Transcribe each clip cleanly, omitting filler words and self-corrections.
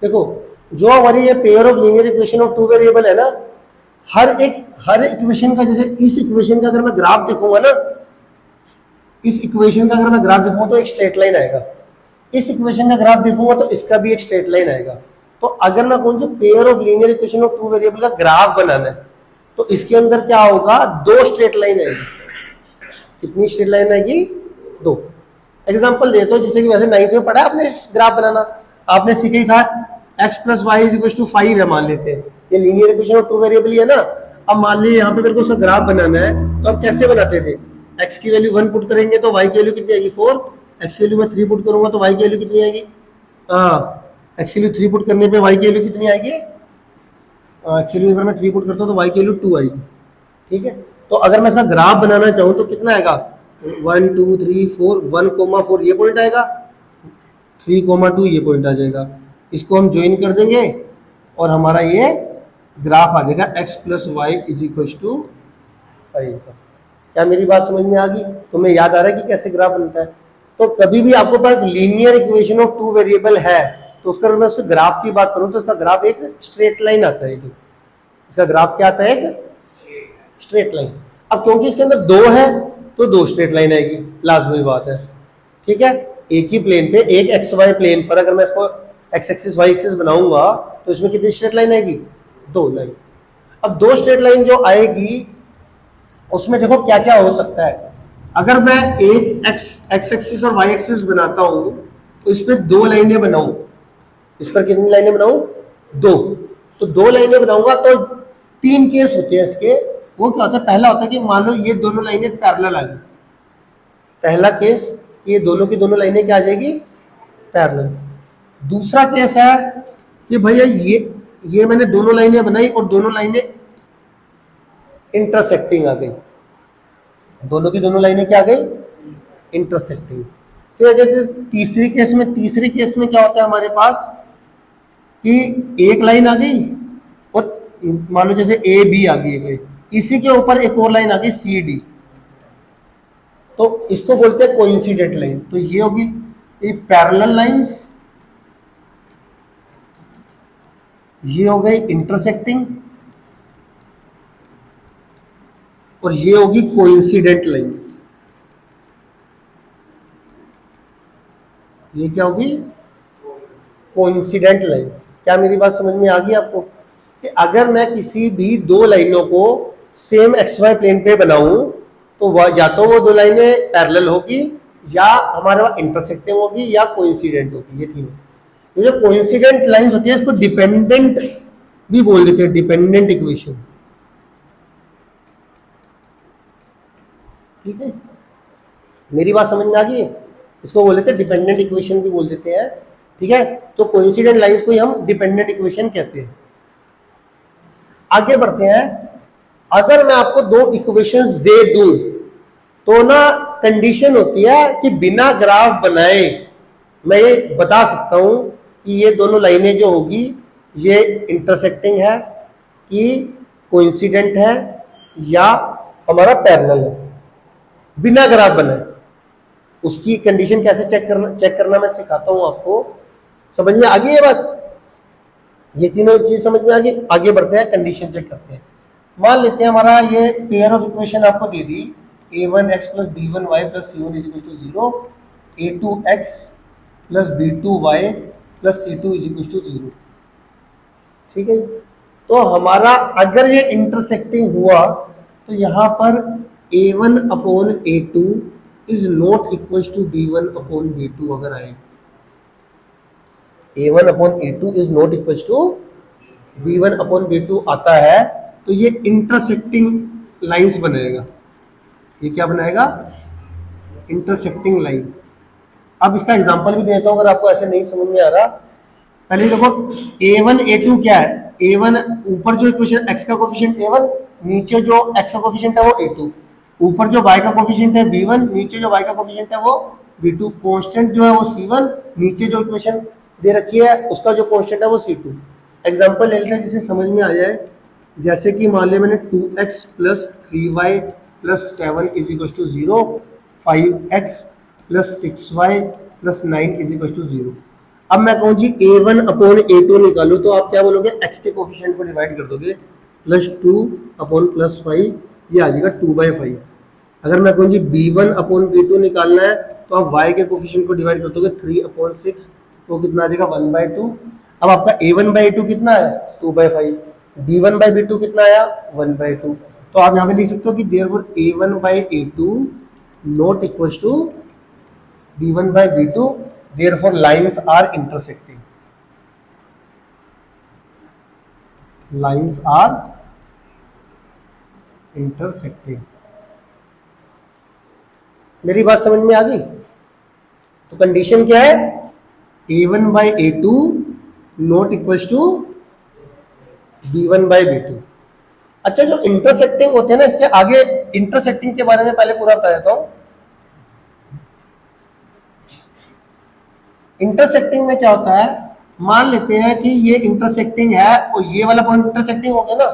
देखो जो हमारी ये pair of linear equation of two variable है ना, हर इक्वेशन का, जैसे इस इक्वेशन का अगर मैं ग्राफ देखूंगा ना, इस इक्वेशन का अगर मैं ग्राफ देखूंगा तो एक स्ट्रेट लाइन आएगा, इस इक्वेशन का ग्राफ देखूंगा तो इसका भी एक स्ट्रेट लाइन आएगा। तो अगर मैं कौन सी pair of linear equation of two variable का ग्राफ बनाना है तो इसके अंदर क्या होगा, दो स्ट्रेट लाइन आएगी। कितनी स्ट्रेट लाइन आएगी, दो। एग्जांपल देता हूं, जैसे कि वैसे 9th में पढ़ा है आपने ग्राफ बनाना, आपने सीखा ही था x plus y is equal to 5 है, मान लेते हैं ये linear equation of two variable है ना। अब मान लीजिए यहाँ पे मेरे को उसका ग्राफ बनाना है, तो अब कैसे बनाते थे, x की वैल्यू 1 पुट करेंगे तो y की वैल्यू कितनी आएगी 4, x की वैल्यू में 3 पुट करूंगा तो y की वैल्यू कितनी आएगी, x की वैल्यू 3 पुट करने पे y की वैल्यू कितनी आएगी, x की वैल्यू अगर मैं 3 पुट करता हूँ तो y की वैल्यू 2 आएगी। ठीक है, तो अगर मैं इसका ग्राफ बनाना चाहूँ तो कितना आएगा, 1 2 3 4, 1,4 ये पॉइंट आएगा, 3,2 ये पॉइंट आ जाएगा। इसको हम ज्वाइन कर देंगे और हमारा ये ग्राफ आ जाएगा x plus y is equal to 5 का। क्या मेरी बात समझ में आ गई, तुम्हें याद आ रहा है कि कैसे ग्राफ बनता है। तो कभी भी आपके पास linear equation of two variable है तो उसका अगर मैं उसके ग्राफ की बात करूं तो इसका ग्राफ एक स्ट्रेट लाइन आता है, इसका ग्राफ क्या आता है, एक स्ट्रेट लाइन। अब क्योंकि इसके अंदर दो है तो दो स्ट्रेट लाइन आएगी, लाजमी बात है। ठीक है, एक ही प्लेन पे, एक एक्स वाई प्लेन पर अगर मैं इसको एक्स एक्सिस वाई एक्सिस बनाऊंगा तो इसमें कितनी स्ट्रेट लाइन आएगी, दो लाइन। अब दो स्ट्रेट लाइन जो आएगी उसमें देखो क्या क्या हो सकता है। अगर मैं एक एक्स एक्सिस और वाई एक्सिस बनाता हूं तो इस पर दो लाइनें बनाऊं, इस पर कितनी लाइनें बनाऊं, दो। तो दो लाइनें बनाऊंगा तो तीन केस होते हैं इसके। वो क्या होता है, पहला होता है कि मान लो ये दोनों लाइनें पैरेलल आ गई, पहला केस ये दोनों की दोनों लाइनें क्या आ जाएगी, पैरेलल। दूसरा केस है कि भैया ये मैंने दोनों लाइनें बनाई और दोनों लाइनें इंटरसेक्टिंग आ गई, दोनों की दोनों लाइनें क्या आ गई, इंटरसेक्टिंग। फिर तीसरी केस में क्या होता है हमारे पास कि एक लाइन आ गई और मान लो जैसे ए बी आ गई, इसी के ऊपर एक और लाइन आ गई सी डी, तो इसको बोलते हैं कोइंसिडेंट लाइन। तो ये होगी पैरेलल लाइंस, ये हो गई इंटरसेक्टिंग और ये होगी कोइंसिडेंट लाइंस। ये क्या होगी, कोइंसिडेंट लाइंस। क्या मेरी बात समझ में आ गई आपको कि अगर मैं किसी भी दो लाइनों को सेम एक्स वाई प्लेन पे बनाऊं तो वह या तो वो दो लाइनें पैरेलल होगी या हमारे वहां इंटरसेक्टिंग होगी या कोइंसिडेंट होगी, ये तीनों। ये जो कोइंसिडेंट लाइंस होती है इसको डिपेंडेंट भी बोल देते हैं, डिपेंडेंट इक्वेशन। ठीक है, मेरी बात समझ में आ गई है, इसको बोल देते हैं डिपेंडेंट इक्वेशन भी बोल देते हैं। ठीक है, तो कोइंसिडेंट लाइंस को ही हम डिपेंडेंट इक्वेशन कहते हैं। आगे बढ़ते हैं, अगर मैं आपको दो इक्वेशंस दे दूं तो ना कंडीशन होती है कि बिना ग्राफ बनाए मैं ये बता सकता हूं कि ये दोनों लाइनें जो होगी ये इंटरसेक्टिंग है कि कोइंसिडेंट है या हमारा पैरेलल है, बिना ग्राफ बनाए। उसकी कंडीशन कैसे चेक करना मैं सिखाता हूं आपको। समझ में आ गई ये बात, ये तीनों चीज समझ में आ गई। आगे बढ़ते हैं, कंडीशन चेक करते हैं। मान लेते हैं हमारा ये पेयर ऑफ इक्वेशन आपको दे दी, a1x plus b1y plus c1 is equal to 0, a2x plus b2y plus c2 is equal to 0। ठीक है, तो हमारा अगर ये इंटरसेक्टिंग हुआ तो यहां पर a1 upon a2 is not equal to b1 upon b2 अगर आए, a1 upon a2 is not equal to b1 upon b2 आता है तो ये इंटरसेक्टिंग लाइंस बनाएगा। ये क्या बनाएगा, इंटरसेक्टिंग लाइन। अब इसका एग्जांपल भी देता हूं अगर आपको ऐसे नहीं समझ में आ रहा। पहले देखो a1 a2 क्या है, a1 ऊपर जो इक्वेशन x का कोफिशिएंट a1, नीचे जो x का कोफिशिएंट है वो a2, ऊपर जो y का कोफिशिएंट है b1, नीचे जो y का कोफिशिएंट है वो b2, कांस्टेंट जो है वो c1, नीचे जो इक्वेशन दे रखी है उसका जो कांस्टेंट है वो c2। एग्जांपल ले लेते हैं जिससे समझ में आ जाए। जैसे कि मान लिया मैंने 2x plus 3y plus 7 is equal to 0, 5x plus 6y plus 9 is equal to 0। अब मैं कहूँ जी a1 अपॉन a2 निकालू तो आप क्या बोलोगे, x के कोफिशिएंट को डिवाइड कर दोगे, +2 अपॉन +5, ये आ जाएगा 2/5। अगर मैं कहूँ जी b1 अपॉन b2 निकालना है तो आप y के कोफिशिएंट को डिवाइड कर दोगे 3/6, तो कितना आ जाएगा 1/2। अब आपका a1/a2 कितना है 2/5, b1/b2 कितना आया 1/2। तो आप यहाँ पे लिख सकते हो कि therefore a1/a2 not equal to b1/b2, therefore lines are intersecting. Lines are intersecting. मेरी बात समझ में आ गई? तो कंडीशन क्या है, a1/a2 not equal to b1/b2। अच्छा, जो इंटरसेक्टिंग होते हैं ना, इसके आगे इंटरसेक्टिंग के बारे में पहले पूरा बता देता हूं। इंटरसेक्टिंग में क्या होता है, मान लेते हैं कि ये इंटरसेक्टिंग है और ये वाला पॉइंट इंटरसेक्टिंग हो गया ना।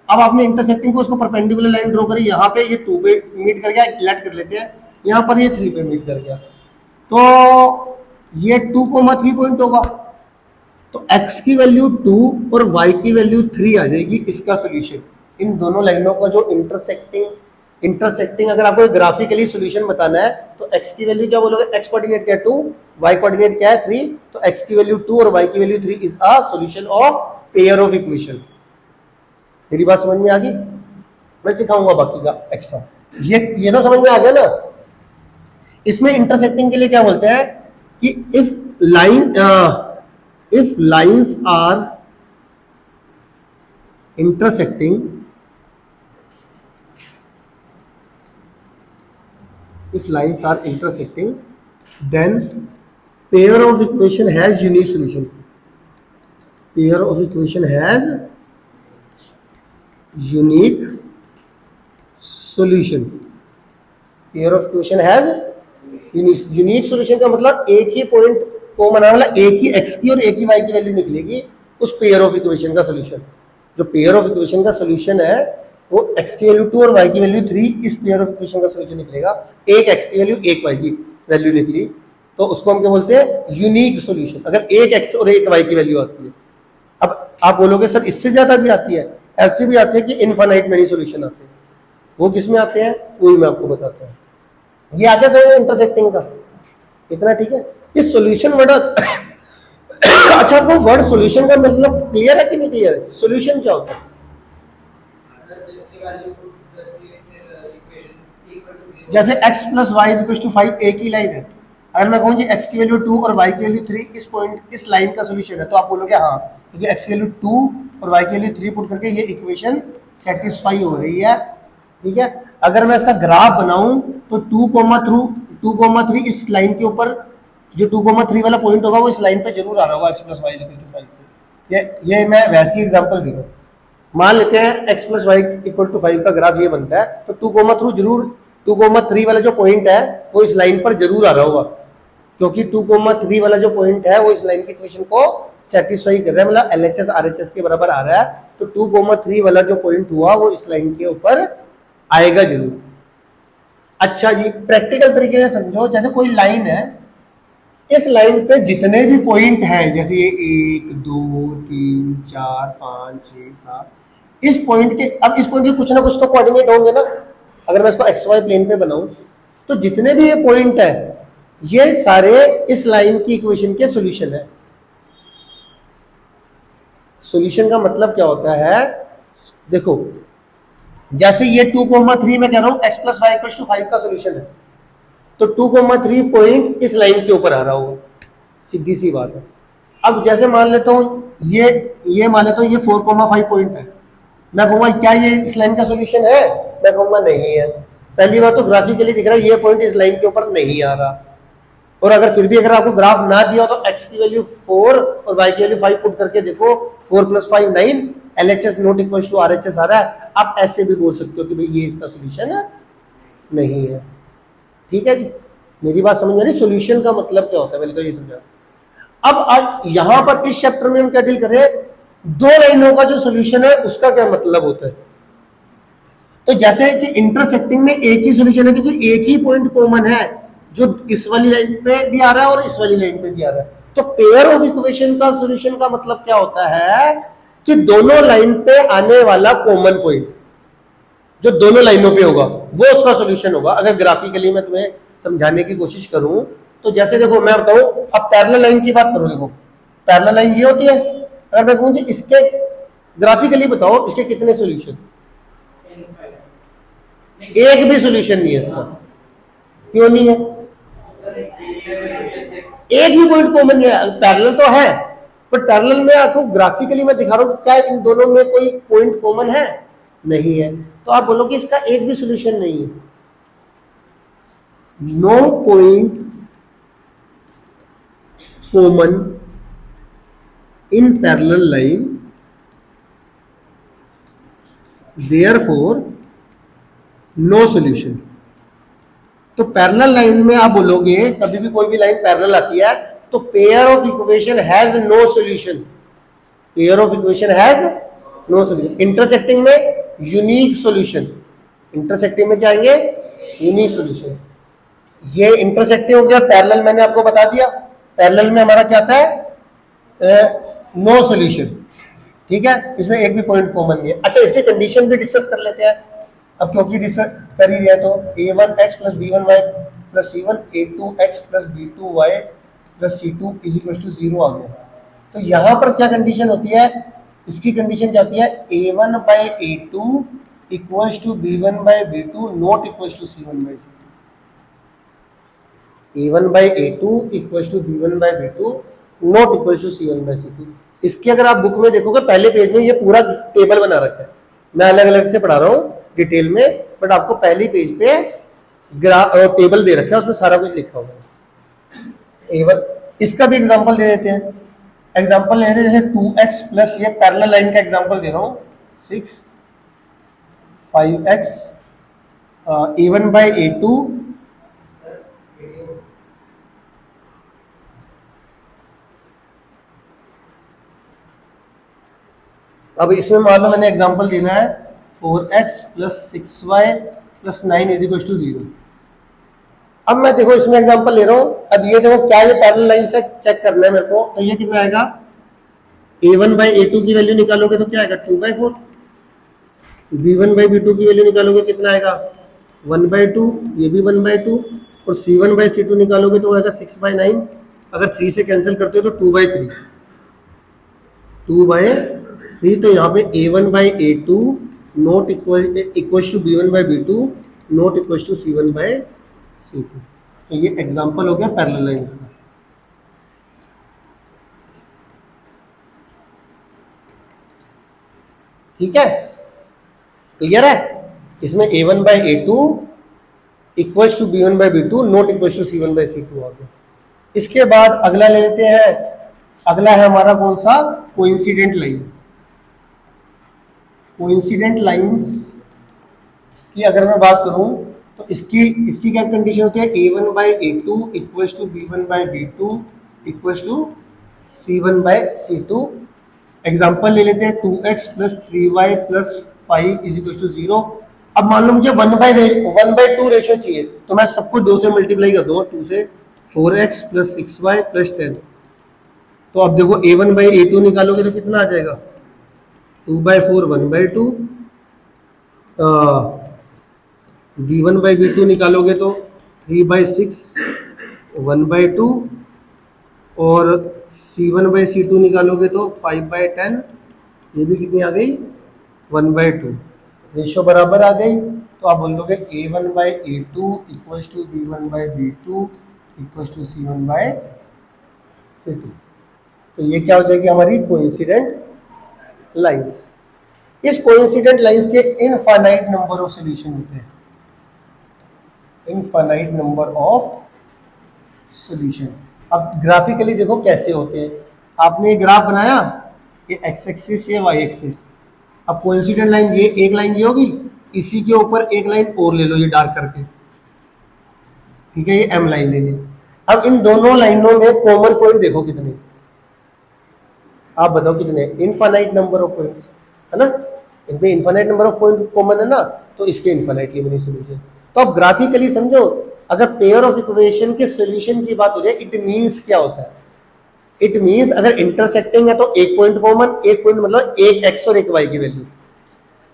अब आपने इंटरसेक्टिंग को उसको परपेंडिकुलर लाइन ड्रॉ करी, यहाँ पे ये 2 पे मीट कर गया, लेट कर लेते हैं, यहाँ पर ये 3 पे मीट कर गया, तो ये 2,3 पॉइंट होगा। तो x की वैल्यू 2 और y की वैल्यू 3 आ जाएगी इसका सोल्यूशन। इन दोनों लाइनों का जो इंटरसेक्टिंग अगर आपको ग्राफिकली सॉल्यूशन बताना है तो x की वैल्यू क्या बोलोगे, x कोऑर्डिनेट क्या है 2, y कोऑर्डिनेट क्या है 3, तो x की वैल्यू 2 और y की value 3 is a solution of pair of equation. मेरी बात समझ में आ गई? मैं सिखाऊंगा बाकी का एक्स्ट्रा। ये तो समझ में आ गया ना। इसमें इंटरसेक्टिंग के लिए क्या बोलते हैं कि if lines are intersecting, if lines are intersecting, then pair of equation has unique solution. Pair of equation has unique solution. Pair of equation has unique solution का मतलब एक ही पॉइंट को बनाने वाला, एक ही x की और एक ही y की वैल्यू निकलेगी उस पेयर ऑफ इक्वेशन का सोल्यूशन। जो पेयर ऑफ इक्वेशन का सोल्यूशन है वो x की वैल्यू 2 और y की वैल्यू 3, इस पेयर ऑफ इक्वेशन का सोल्यूशन निकलेगा। एक x की वैल्यू एक y की वैल्यू निकली तो उसको हम क्या बोलते हैं, यूनिक सॉल्यूशन। अगर एक x और एक y की वैल्यू आती है। अब आप बोलोगे सर इससे ज्यादा भी आती है, ऐसे भी आते हैं कि इनफाइनाइट मेनी सॉल्यूशन आते हैं। वो किस में आते हैं वही मैं आपको बताता हूँ। ये आगे समझ इंटरसेक्टिंग का इतना, ठीक है। ये सॉल्यूशन वर्ड अच्छा, आपको वर्ड सॉल्यूशन का मतलब क्लियर है कि नहीं क्लियर है? सॉल्यूशन क्या होता है? जैसे x + y = 5 एक ही लाइन है। अगर मैं कहूँ जी x की वैल्यू 2 और y की वैल्यू 3 इस पॉइंट इस लाइन का सॉल्यूशन है, तो आप बोलोगे हाँ, क्योंकि x की वैल्यू 2 और y की वैल्यू 3 पुट करके ये इक्वेशन सेटिस्फाई हो रही है, ठीक है। अगर मैं इसका ग्राफ बनाऊं तो 2,3 इस लाइन के ऊपर जो 2,3 वाला पॉइंट होगा वो इस लाइन पे जरूर आ रहा होगा, x + y = 5। ये मैं वैसी एग्जांपल दे रहा हूँ। मान लेते हैं x + y = 5 का ग्राफ ये बनता है, तो 2,3 वाला जो पॉइंट है वो इस लाइन पर जरूर आ रहा होगा, क्योंकि 2,3 वाला जो पॉइंट है वो इस लाइन की इक्वेशन को सेटिस्फाई कर रहा है, मतलब LHS RHS के बराबर आ रहा है। तो 2,3 वाला जो पॉइंट हुआ वो इस लाइन के ऊपर आएगा जरूर। अच्छा जी, प्रैक्टिकल तरीके से समझो। जैसे कोई लाइन है, इस लाइन पे जितने भी पॉइंट हैं, जैसे ये 1 2 3 4 5 6 7, इस पॉइंट के, अब इस पॉइंट के कुछ ना कुछ तो कोऑर्डिनेट होंगे ना। अगर मैं इसको XY प्लेन पे बनाऊं तो जितने भी ये पॉइंट है ये सारे इस लाइन की इक्वेशन के सॉल्यूशन है। सॉल्यूशन का मतलब क्या होता है, देखो जैसे ये 2,3 में कह रहा हूं x + y = 5 का सॉल्यूशन है, तो 2,3 पॉइंट इस लाइन के ऊपर आ रहा होगा, सीधी सी बात है। अब जैसे मान लेता हूं ये मान लेता हूं ये 4,5 पॉइंट है, मैं कहूंगा क्या ये इस लाइन का सॉल्यूशन है? मैं कहूंगा नहीं है। पहली बात तो ग्राफिकली दिख रहा है ये पॉइंट इस लाइन के ऊपर नहीं आ रहा, और अगर फिर भी अगर आपको ग्राफ ना दिया हो तो x की वैल्यू 4 और y की वैल्यू 5 पुट करके देखो, 4 + 5 9, LHS not equal to RHS आ रहा है। आप ऐसे भी बोल सकते हो कि भाई ये इसका सोल्यूशन नहीं है, ठीक है जी। मेरी बात समझ में नहीं? सॉल्यूशन का मतलब क्या होता है पहले तो ये समझा। अब यहां पर इस चैप्टर में हम क्या डील कर रहे हैं, दो लाइनों का जो सॉल्यूशन है उसका क्या मतलब होता है। तो जैसे कि इंटरसेक्टिंग में एक ही सॉल्यूशन है, क्योंकि एक ही पॉइंट कॉमन है जो इस वाली लाइन पे भी आ रहा है और इस वाली लाइन पे भी आ रहा है। तो पेयर ऑफ इक्वेशन का सॉल्यूशन का मतलब क्या होता है कि दोनों लाइन पे आने वाला कॉमन पॉइंट जो दोनों लाइनों पे होगा वो उसका सॉल्यूशन होगा। अगर ग्राफिकली मैं तुम्हें समझाने की कोशिश करूं तो जैसे देखो मैं बताऊं, अब पैरेलल लाइन की बात करो, देखो पैरेलल लाइन ये होती है, अगर मैं कहूं इसके ग्राफिकली बताओ इसके कितने सॉल्यूशन, एक भी सॉल्यूशन नहीं है इसका। क्यों नहीं है? एक भी पॉइंट कॉमन नहीं है। पैरेलल तो है बट पैरेलल में आपको ग्राफिकली मैं दिखा रहा हूं क्या इन दोनों में कोई पॉइंट कॉमन है? नहीं है। तो आप बोलोगे इसका एक भी सॉल्यूशन नहीं है। No point common in parallel line, therefore no solution. तो पैरेलल लाइन में आप बोलोगे, कभी भी कोई भी लाइन पैरेलल आती है तो pair of equation has no solution, pair of equation has no solution. Intersecting में यूनिक सॉल्यूशन, इंटरसेक्टिंग में क्या आएंगे? Unique solution. ये इंटरसेक्टिंग हो गया। पैरेलल मैंने आपको बता दिया, पैरेलल में हमारा क्या था? No solution. ठीक है, इसमें एक भी पॉइंट कॉमन नहीं है। अच्छा, इसकी कंडीशन भी डिस्कस कर लेते हैं। अब क्योंकि डिस्कस कर ही है तो a1x plus b1y plus c1 a2x plus b2y plus c2 is equal to 0 आ गया। तो यहाँ पर क्या कंडीशन होती है? इसकी कंडीशन क्या होती है? a1 by a2 equals to b1 by b2 not equals to c1 by c2। a1 by a2 equals to b1 by b2 not equals to c1 by c2। इसकी अगर आप बुक में देखोगे पहले पेज में ये पूरा टेबल बना रखा है। मैं अलग अलग से पढ़ा रहा हूँ डिटेल में, बट आपको पहली पेज पे टेबल दे रखा है, उसमें सारा कुछ लिखा हुआ है। A1 इसका भी एग्जांपल दे देते हैं। एग्जांपल ले रहे हैं जैसे 2x प्लस, ये पैरेलल लाइन का एग्जांपल दे रहा हूँ, 6 5x a1 बाई a2 अब इसमें मान लो मैंने एग्जांपल देना है 4x plus 6y plus 9 is equal to 0। अब मैं देखो इसमें एग्जांपल ले रहा हूं। अब ये देखो क्या ये पैरेलल लाइन से चेक करना है मेरे को, तो ये कितना आएगा? a1 बाई a2 की वैल्यू निकालोगे तो क्या आएगा? 2/4। b1 बाई b2 की वैल्यू निकालोगे कितना आएगा? 1/2, ये भी 1/2। और c1 बाई c2 निकालोगे तो आएगा 6/9। अगर 3 से कैंसिल करते हो तो 2/3, 2/3। तो यहाँ पे a1 by a2 not equal to b1 by b2 not equal to c1 by c2। तो ये एग्जांपल हो गया पैरेलल लाइंस का। ठीक है, क्लियर है? इसमें a1 by a2 equal to b1 by b2 not equal to c1 by c2 आ गया। इसके बाद अगला ले लेते हैं। अगला है हमारा कौन सा? Coincident lines. कोइंसिडेंट लाइंस की अगर मैं बात करूं तो इसकी क्या कंडीशन होती है? a1 by a2 equals to b1 by b2 equals to c1 by c2। Example ले लेते हैं 2x plus 3y plus 5 is equal to 0। अब मान लो मुझे 1/2 रेशियो चाहिए, तो मैं सबको 2 से मल्टीप्लाई कर दूंगा, 2 से 4x प्लस 6y प्लस 10। तो अब देखो a1 बाई a2 निकालोगे तो कितना आ जाएगा? 2/4 1/2। b1 बाई b2 निकालोगे तो 3/6 1/2। और c1 बाई c2 निकालोगे तो 5/10, ये भी कितनी आ गई? 1/2। रेशियो बराबर आ गई। तो आप बोल दोगे a1 by a2 equals to b1 by b2 equals to c1 by c2। तो ये क्या हो जाएगी हमारी कोइंसिडेंट लाइंस। इस कोइंसिडेंट लाइंस के इनफाइनाइट नंबर ऑफ सॉल्यूशन होते हैं, इनफाइनाइट नंबर ऑफ सॉल्यूशन। अब ग्राफिकली देखो कैसे होते हैं। आपने ग्राफ बनाया, ये एक्स एक्सिस, ये वाई एक्सिस। अब कोइंसिडेंट लाइन ये एक लाइन ये होगी, इसी के ऊपर एक लाइन और ले लो ये डार्क करके, ठीक है, ये एम लाइन ले ली। अब इन दोनों लाइनों में कॉमन पॉइंट देखो कितने, आप बताओ कितने? इनफाइनाइट नंबर ऑफ पॉइंट्स है ना, इनमें infinite number of point common है ना, तो इसके इनफाइनाइटली मेनी सॉल्यूशन। तो अब ग्राफिकली समझो, अगर पेयर ऑफ इक्वेशन के सॉल्यूशन की बात हो जाए, इट मींस क्या होता है? इट मींस अगर इंटरसेक्टिंग है तो एक पॉइंट कॉमन, एक पॉइंट मतलब एक एक्स और एक वाई की वैल्यू।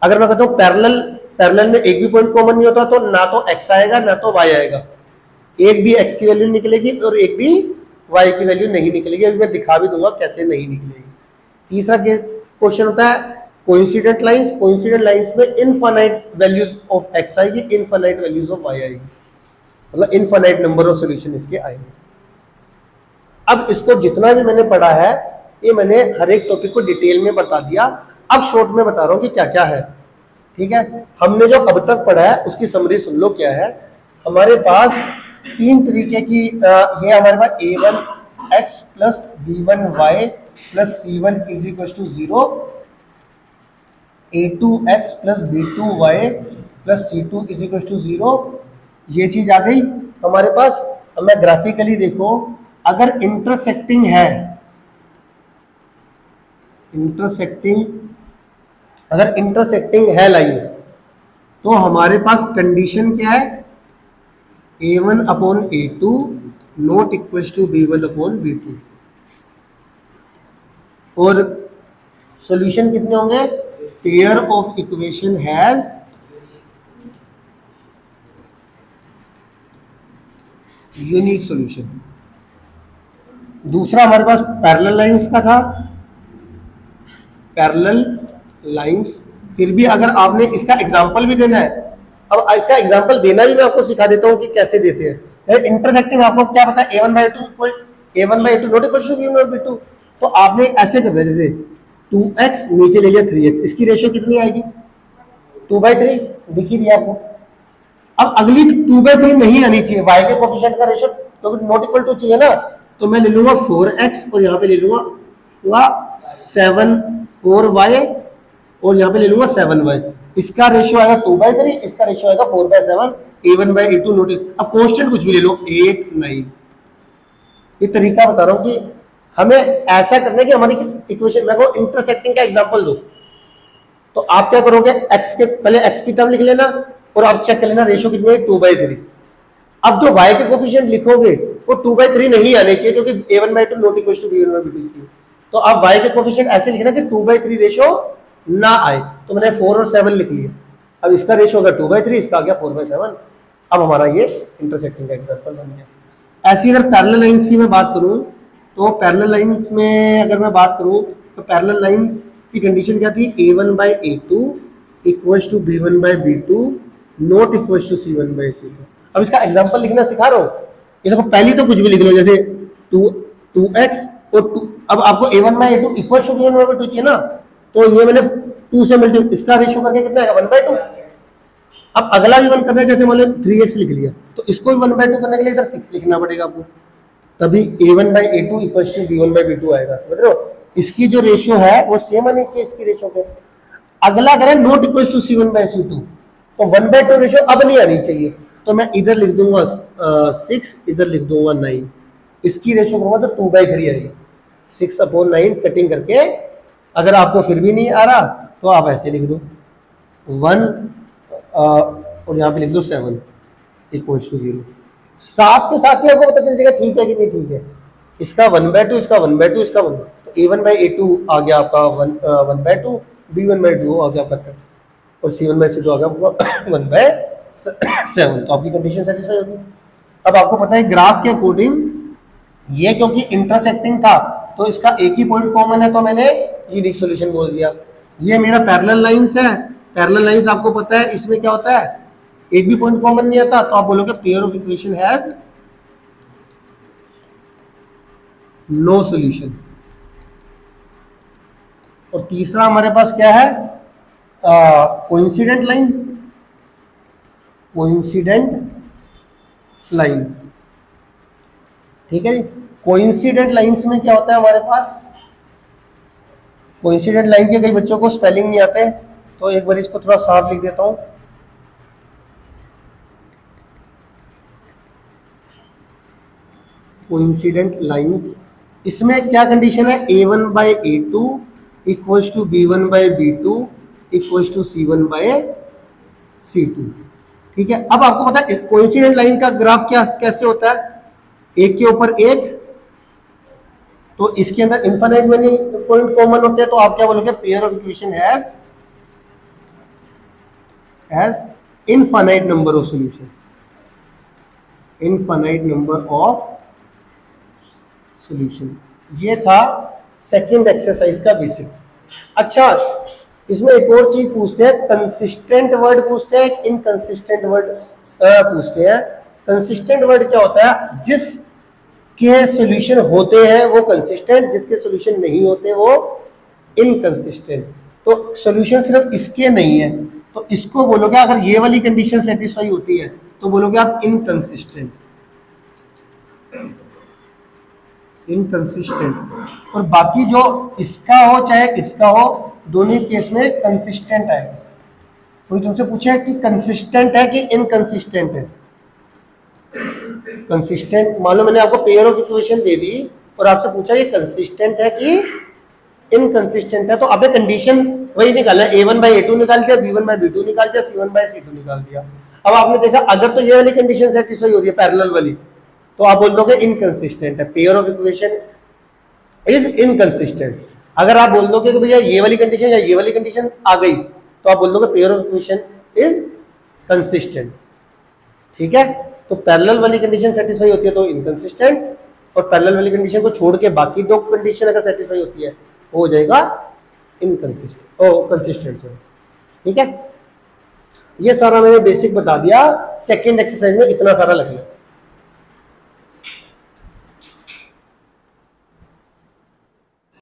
अगर मैं कहता हूँ पैरेलल, पैरेलल में एक भी पॉइंट कॉमन नहीं होता तो ना तो एक्स आएगा ना तो वाई आएगा, एक भी एक्स की वैल्यू निकलेगी और एक भी वाई की वैल्यू नहीं निकलेगी। अभी मैं दिखा भी दूंगा कैसे नहीं निकलेगी। तीसरा क्वेश्चन होता है कोइंसिडेंट लाइंस। कोइंसिडेंट लाइंस में इनफाइनाइट वैल्यूज ऑफ एक्स आएगी, इनफाइनाइट वैल्यूज ऑफ वाई आएगी, मतलब इनफाइनाइट नंबर ऑफ सॉल्यूशन इसके आएंगे। अब इसको जितना भी मैंने पढ़ा है ये मैंने हर एक टॉपिक को डिटेल में बता दिया, अब शॉर्ट में बता रहा हूं कि क्या क्या है। ठीक है, हमने जो अब तक पढ़ा है उसकी समरी सुन लो क्या है। हमारे पास तीन तरीके की ये हमारे पास a1x plus b1y plus c1 is equal to 0, a2x plus b2y plus c2 is equal to 0, ये चीज आ गई हमारे पास। अब मैं ग्राफिकली देखो, अगर इंटरसेक्टिंग है, अगर इंटरसेक्टिंग है लाइंस तो हमारे पास कंडीशन क्या है, a1 upon a2 not equal to b1 upon b2, और सॉल्यूशन कितने होंगे, pair of equation has unique solution. दूसरा हमारे पास पैरेलल लाइंस का था, पैरेलल लाइंस। फिर भी अगर आपने इसका एग्जांपल भी देना है, अब इसका एग्जांपल देना भी मैं आपको सिखा देता हूं कि कैसे देते हैं। इंटरसेक्टिंग आपको क्या पता है, a1 by 2 equal a1 by 2 not equal to b1 by 2, तो आपने ऐसे करना है जैसे 2x नीचे ले लिया 3x, इसकी रेशियो कितनी आएगी 2/3, दिख ही दिया आपको। अब अगली 2/3 नहीं आनी चाहिए, y के कोफिशिएंट का रेशियो क्योंकि नॉट इक्वल टू चाहिए ना, तो मैं ले लूंगा 4x और यहाँ पे ले लूंगा 4y और यहाँ पे ले लूंगा 7y। इसका रेशियो आएगा 2/3, इसका रेशियो आएगा 4/7, a1 by a2 नोट। अब कांस्टेंट कुछ भी ले लो 8 9। ये तरीका बता रहा हूँ कि हमें ऐसा करना है कि हमारी इक्वेशन में को इंटरसेक्टिंग का एग्जांपल दो, तो आप क्या करोगे, x के पहले x की टर्म लिख लेना और आप चेक कर लेना रेशियो कितनी है 2/3। अब जो y के कोफिशिएंट लिखोगे वो 2/3 नहीं आने चाहिए क्योंकि a1 by 2 not equal to b1 by b2 चाहिए, तो आप y के कोफिशिएंट ऐसे लिखना कि 2/3 रेशियो ना आए, तो मैंने 4 और 7 लिख लिया। अब इसका रेशियो होगा 2/3, इसका आ गया 4/7। अब हमारा ये इंटरसेक्टिंग का एग्जांपल बन गया। ऐसी अगर पैरेलल लाइंस की मैं बात करूं तो पैरेलल लाइंस में अगर मैं बात करूं तो पैरेलल लाइंस की कंडीशन क्या थी, a1 by a2 equals to b1 by b2 not equals to c1 by c2। अब इसका एग्जांपल लिखना सिखा रहा हूं, ये देखो पहली तो कुछ भी लिख लो जैसे 2x और 2, अब आपको a1 by a2 equals to b1 by b2 चाहिए ना, तो ये मैंने 2 से मल्टीप्लाई, इसका रेशियो करके कितना आएगा 1/2। अब अगला भी 1 करना है, जैसे मान लो 3x लिख लिया तो इसको भी 1/2 करने के लिए इधर 6 लिखना पड़ेगा आपको, तभी a1 by a2 equals to b1 by b2 आएगा। समझ रहे हो, इसकी जो रेशियो है वो सेम आनी चाहिए इसकी रेशियो पे। अगला करें not equals to c1 by c2, तो 1/2 रेशियो अब नहीं आनी चाहिए, तो मैं इधर लिख दूंगा 6, इधर लिख दूंगा 9, इसकी रेशियो करूंगा तो 2/3 आएगी, 6/9 कटिंग करके। अगर आपको फिर भी नहीं आ रहा तो आप ऐसे लिख दो 1 और यहाँ पे लिख दो 7 इक्वल्स टू 0। साथ के साथ ही आपको पता चल जाएगा ठीक है कि नहीं ठीक है। इसका 1/2, इसका 1/2, इसका 1, तो a1 by a2 आ गया आपका 1/2, b1 by 2 आ गया आपका 3 और c1 by c2 आ गया आपका 1/7। तो आपकी कंडीशन सेटिस्फाई होगी। अब आपको पता है ग्राफ के अकॉर्डिंग ये क्योंकि इंटरसेक्टिंग था तो इसका एक ही पॉइंट कॉमन है, तो मैंने यूनिक सॉल्यूशन बोल दिया। ये मेरा पैरेलल लाइंस है, पैरेलल लाइंस आपको पता है इसमें क्या होता है, एक भी पॉइंट कॉमन नहीं आता, तो आप बोलोगे pair of equation has no solution. और तीसरा हमारे पास क्या है, कोइंसिडेंट लाइन, कोइंसिडेंट लाइंस। ठीक है जी, कोइंसिडेंट लाइंस में क्या होता है हमारे पास, कोइंसिडेंट लाइन के कई बच्चों को स्पेलिंग नहीं आते, तो एक बार इसको थोड़ा साफ लिख देता हूं। कोइंसिडेंट लाइंस, इसमें क्या कंडीशन है, a1 by a2 equals to b1 by b2 equals to c1 by c2। ठीक है, अब आपको पता है कोइंसिडेंट लाइन का ग्राफ क्या कैसे होता है, एक के ऊपर एक, तो इसके अंदर इनफाइनाइट मेनी पॉइंट कॉमन होते हैं, तो आप क्या बोलोगे, pair of equation has infinite number of solution, infinite number of solution. ये था सेकंड एक्सरसाइज का बेसिक। अच्छा, इसमें एक और चीज पूछते हैं, कंसिस्टेंट वर्ड पूछते हैं, इनकंसिस्टेंट वर्ड पूछते हैं। कंसिस्टेंट वर्ड क्या होता है, जिसके सॉल्यूशन होते हैं वो कंसिस्टेंट, जिसके सॉल्यूशन नहीं होते वो इनकंसिस्टेंट। तो सॉल्यूशन सिर्फ इसके नहीं है, तो इसको बोलोगे, अगर ये वाली कंडीशन सेटिस्फाई होती है तो बोलोगे आप इनकंसिस्टेंट, इनकंसिस्टेंट। और बाकी जो इसका हो चाहे इसका हो, दोनों केस में कंसिस्टेंट आएगा। कोई तुमसे पूछे कि कंसिस्टेंट है कि इनकंसिस्टेंट है, कंसिस्टेंट, मान लो मैंने आपको पेयर ऑफ इक्वेशन दे दी और आपसे पूछा ये कंसिस्टेंट है कि इनकंसिस्टेंट है, तो अबे कंडीशन वही निकालना, a1/a2 निकाल दिया, b1/b2 निकाल दिया, c1/c2 निकाल दिया। अब आपने देखा अगर तो ये वाली कंडीशन सेटिस्फाई हो रही है पैरेलल वाली, तो आप बोल दोगे इनकंसिस्टेंट है, pair of equation is inconsistent. अगर आप बोल दोगे कि भैया ये वाली कंडीशन या ये वाली कंडीशन आ गई, तो आप बोल दोगे pair of equation is consistent. ठीक है, तो पैरेलल वाली कंडीशन सेटिस्फाई होती है तो इनकंसिस्टेंट, और पैरेलल वाली कंडीशन को छोड़ के बाकी दो कंडीशन अगर सेटिस्फाई होती है वो हो जाएगा इनकंसिस्टेंट, ओ कंसिस्टेंट। ठीक है, ये सारा मैंने बेसिक बता दिया, सेकंड एक्सरसाइज में इतना सारा लगना।